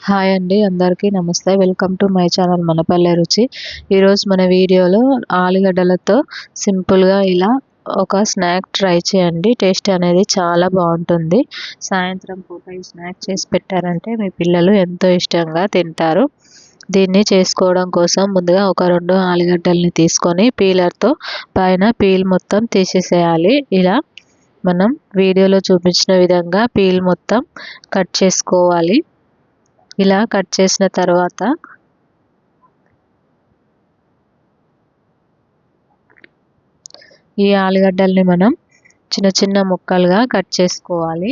Hi అండి, అందరికీ నమస్తే. వెల్కమ్ టు మై ఛానల్ మనపల్లె రుచి. ఈరోజు మన వీడియోలో ఆలుగడ్డలతో సింపుల్గా ఇలా ఒక స్నాక్ ట్రై చేయండి. టేస్ట్ అనేది చాలా బాగుంటుంది. సాయంత్రం పూట ఈ స్నాక్ చేసి పెట్టారంటే మీ పిల్లలు ఎంతో ఇష్టంగా తింటారు. దీన్ని చేసుకోవడం కోసం ముందుగా ఒక 2 ఆలుగడ్డల్ని తీసుకొని పీలర్తో పైన పీల్ మొత్తం తీసేసేయాలి. ఇలా మనం వీడియోలో చూపించిన విధంగా పీల్ మొత్తం కట్ చేసుకోవాలి. ఇలా కట్ చేసిన తర్వాత ఈ ఆలుగడ్డల్ని మనం చిన్న చిన్న ముక్కలుగా కట్ చేసుకోవాలి.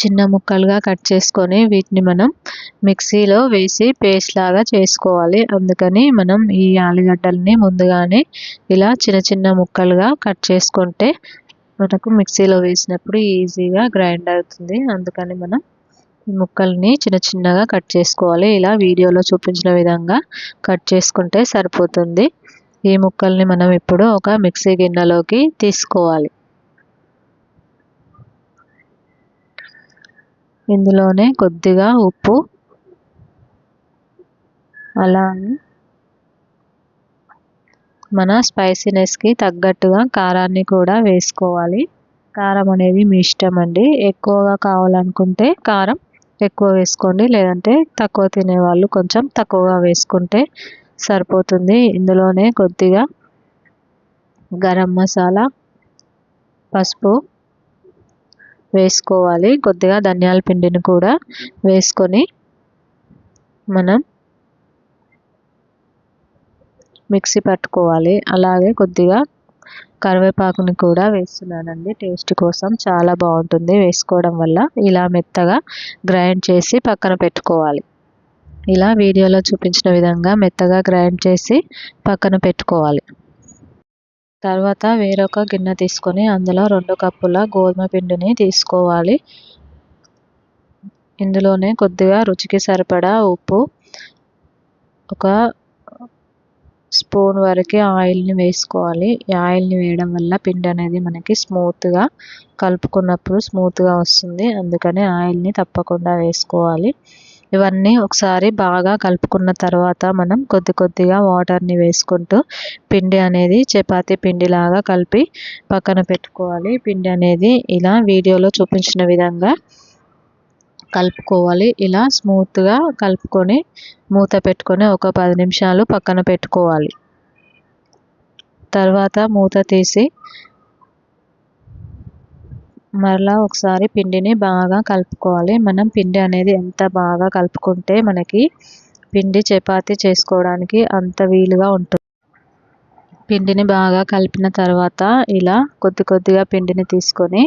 చిన్న ముక్కలుగా కట్ చేసుకొని వీటిని మనం మిక్సీలో వేసి పేస్ట్ లాగా చేసుకోవాలి. అందుకని మనం ఈ ఆలుగడ్డల్ని ముందుగానే ఇలా చిన్న చిన్న ముక్కలుగా కట్ చేసుకుంటే మనకు మిక్సీలో వేసినప్పుడు ఈజీగా గ్రైండ్ అవుతుంది. అందుకని మనం ముక్కల్ని చిన్న చిన్నగా కట్ చేసుకోవాలి. ఇలా వీడియోలో చూపించిన విధంగా కట్ చేసుకుంటే సరిపోతుంది. ఈ ముక్కల్ని మనం ఇప్పుడు ఒక మిక్సీ గిన్నెలోకి తీసుకోవాలి. ఇందులోనే కొద్దిగా ఉప్పు, అలాగే మన స్పైసీనెస్కి తగ్గట్టుగా కారాన్ని కూడా వేసుకోవాలి. కారం అనేది మీ ఇష్టం అండి. ఎక్కువగా కావాలనుకుంటే కారం ఎక్కువ వేసుకోండి, లేదంటే తక్కువ తినేవాళ్ళు కొంచెం తక్కువగా వేసుకుంటే సరిపోతుంది. ఇందులోనే కొద్దిగా గరం మసాలా, పసుపు వేసుకోవాలి. కొద్దిగా ధనియాల పిండిని కూడా వేసుకొని మనం మిక్సీ పట్టుకోవాలి. అలాగే కొద్దిగా కరివేపాకుని కూడా వేస్తున్నానండి, టేస్ట్ కోసం చాలా బాగుంటుంది వేసుకోవడం వల్ల. ఇలా మెత్తగా గ్రైండ్ చేసి పక్కన పెట్టుకోవాలి. ఇలా వీడియోలో చూపించిన విధంగా మెత్తగా గ్రైండ్ చేసి పక్కన పెట్టుకోవాలి. తర్వాత వేరొక గిన్నె తీసుకొని అందులో 2 కప్పుల గోధుమ పిండిని తీసుకోవాలి. ఇందులోనే కొద్దిగా రుచికి సరిపడా ఉప్పు, ఒక స్పూన్ వరకు ఆయిల్ని వేసుకోవాలి. ఈ ఆయిల్ని వేయడం వల్ల పిండి అనేది మనకి స్మూత్గా కలుపుకున్నప్పుడు స్మూత్గా వస్తుంది. అందుకని ఆయిల్ని తప్పకుండా వేసుకోవాలి. ఇవన్నీ ఒకసారి బాగా కలుపుకున్న తర్వాత మనం కొద్ది కొద్దిగా వాటర్ని వేసుకుంటూ పిండి అనేది చపాతీ పిండిలాగా కలిపి పక్కన పెట్టుకోవాలి. పిండి అనేది ఇలా వీడియోలో చూపించిన విధంగా కలుపుకోవాలి. ఇలా స్మూత్గా కలుపుకొని మూత పెట్టుకొని ఒక 10 నిమిషాలు పక్కన పెట్టుకోవాలి. తర్వాత మూత తీసి మరలా ఒకసారి పిండిని బాగా కలుపుకోవాలి. మనం పిండి అనేది ఎంత బాగా కలుపుకుంటే మనకి పిండి చపాతీ చేసుకోవడానికి అంత వీలుగా ఉంటుంది. పిండిని బాగా కలిపిన తర్వాత ఇలా కొద్ది కొద్దిగా పిండిని తీసుకొని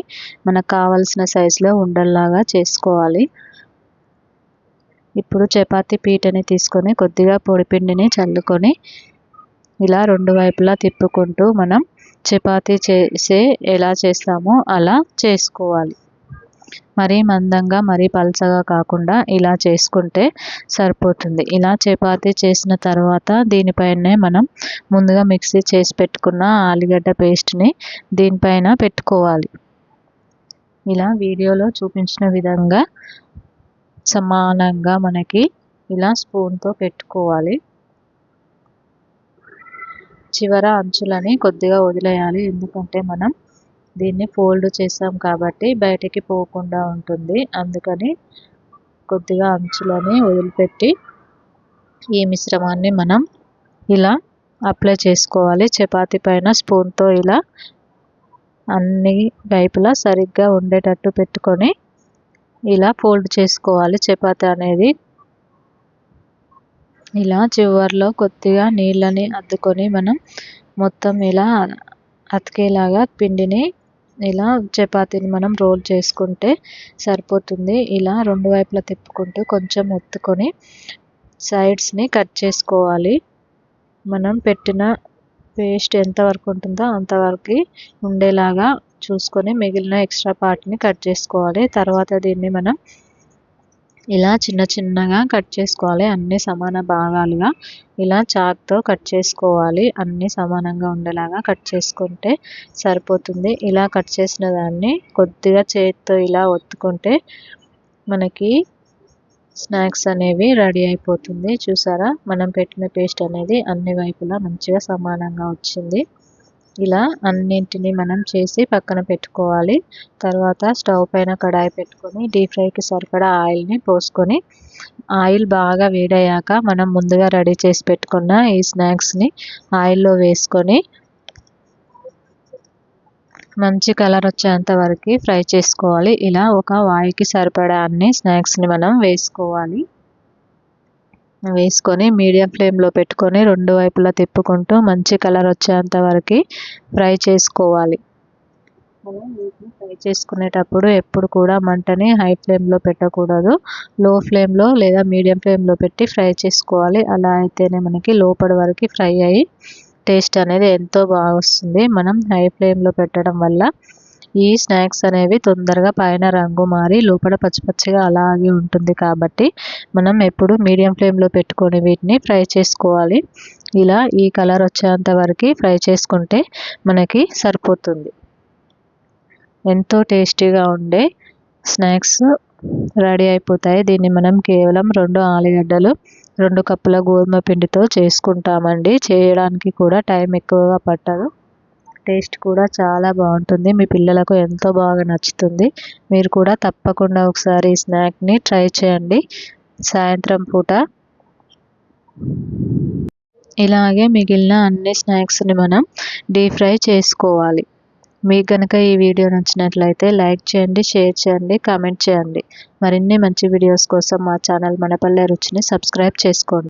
మనకు కావలసిన సైజులో ఉండల్లాగా చేసుకోవాలి. ఇప్పుడు చపాతీ పీటని తీసుకొని కొద్దిగా పొడి పిండిని చల్లుకొని ఇలా 2 వైపులా తిప్పుకుంటూ మనం చపాతీ ఎలా చేస్తామో అలా చేసుకోవాలి. మరీ మందంగా మరీ పల్చగా కాకుండా ఇలా చేసుకుంటే సరిపోతుంది. ఇలా చపాతీ చేసిన తర్వాత దీనిపైనే మనం ముందుగా మిక్సీ చేసి పెట్టుకున్న ఆలుగడ్డ పేస్ట్ని దీనిపైన పెట్టుకోవాలి. ఇలా వీడియోలో చూపించిన విధంగా సమానంగా మనకి ఇలా స్పూన్తో పెట్టుకోవాలి. చివర అంచులని కొద్దిగా వదిలేయాలి, ఎందుకంటే మనం దీన్ని ఫోల్డ్ చేసాం కాబట్టి బయటికి పోకుండా ఉంటుంది. అందుకని కొద్దిగా అంచులని వదిలిపెట్టి ఈ మిశ్రమాన్ని మనం ఇలా అప్లై చేసుకోవాలి. చపాతీ పైన స్పూన్తో ఇలా అన్ని వైపులా సరిగ్గా ఉండేటట్టు పెట్టుకొని ఇలా ఫోల్డ్ చేసుకోవాలి. చపాతీ అనేది ఇలా చివర్లో కొద్దిగా నీళ్ళని అద్దుకొని మనం మొత్తం ఇలా అతికేలాగా పిండిని ఇలా చపాతీని మనం రోల్ చేసుకుంటే సరిపోతుంది. ఇలా 2 వైపులా తిప్పుకుంటూ కొంచెం ఒత్తుకొని సైడ్స్ని కట్ చేసుకోవాలి. మనం పెట్టిన పేస్ట్ ఎంతవరకు ఉంటుందో అంతవరకు ఉండేలాగా చూసుకొని మిగిలిన ఎక్స్ట్రా పార్ట్ని కట్ చేసుకోవాలి. తర్వాత దీన్ని మనం ఇలా చిన్న చిన్నగా కట్ చేసుకోవాలి. అన్ని సమాన భాగాలుగా ఇలా చాక్తో కట్ చేసుకోవాలి. అన్ని సమానంగా ఉండేలాగా కట్ చేసుకుంటే సరిపోతుంది. ఇలా కట్ చేసిన దాన్ని కొద్దిగా చేతితో ఇలా ఒత్తుకుంటే మనకి స్నాక్స్ అనేవి రెడీ అయిపోతుంది. చూసారా, మనం పెట్టిన పేస్ట్ అనేది అన్ని వైపులా మంచిగా సమానంగా వచ్చింది. ఇలా అన్నింటినీ మనం చేసి పక్కన పెట్టుకోవాలి. తర్వాత స్టవ్ పైన కడాయి పెట్టుకొని డీప్ ఫ్రైకి సరిపడా ఆయిల్ని పోసుకొని, ఆయిల్ బాగా వేడయ్యాక మనం ముందుగా రెడీ చేసి పెట్టుకున్న ఈ స్నాక్స్ని ఆయిల్లో వేసుకొని మంచి కలర్ వచ్చేంత వరకు ఫ్రై చేసుకోవాలి. ఇలా ఒక వాయికి సరిపడా అన్ని స్నాక్స్ని మనం వేసుకోవాలి. వేసుకొని మీడియం ఫ్లేమ్లో పెట్టుకొని రెండు వైపులా తిప్పుకుంటూ మంచి కలర్ వచ్చేంత వరకు ఫ్రై చేసుకోవాలి. మనం వీటిని ఫ్రై చేసుకునేటప్పుడు ఎప్పుడు కూడా మంటని హై ఫ్లేమ్లో పెట్టకూడదు. లో ఫ్లేమ్లో లేదా మీడియం ఫ్లేమ్లో పెట్టి ఫ్రై చేసుకోవాలి. అలా అయితేనే మనకి లోపలి వరకు ఫ్రై అయ్యి టేస్ట్ అనేది ఎంతో బాగా వస్తుంది. మనం హై ఫ్లేమ్లో పెట్టడం వల్ల ఈ స్నాక్స్ అనేవి తొందరగా పైన రంగు మారి లోపల పచ్చి పచ్చిగా అలాగే ఉంటుంది. కాబట్టి మనం ఎప్పుడు మీడియం ఫ్లేమ్లో పెట్టుకొని వీటిని ఫ్రై చేసుకోవాలి. ఇలా ఈ కలర్ వచ్చేంత వరకు ఫ్రై చేసుకుంటే మనకి సరిపోతుంది. ఎంతో టేస్టీగా ఉండే స్నాక్స్ రెడీ అయిపోతాయి. దీన్ని మనం కేవలం 2 ఆలుగడ్డలు 2 కప్పుల గోధుమ పిండితో చేసుకుంటామండి. చేయడానికి కూడా టైం ఎక్కువగా పట్టదు. టేస్ట్ కూడా చాలా బాగుంటుంది. మీ పిల్లలకు ఎంతో బాగా నచ్చుతుంది. మీరు కూడా తప్పకుండా ఒకసారి ఈ స్నాక్ని ట్రై చేయండి. సాయంత్రం పూట ఇలాగే మిగిలిన అన్ని స్నాక్స్ని మనం డీప్ ఫ్రై చేసుకోవాలి. మీకు కనుక ఈ వీడియో నచ్చినట్లయితే లైక్ చేయండి, షేర్ చేయండి, కామెంట్ చేయండి. మరిన్ని మంచి వీడియోస్ కోసం మా ఛానల్ మనపల్లె రుచిని సబ్స్క్రైబ్ చేసుకోండి.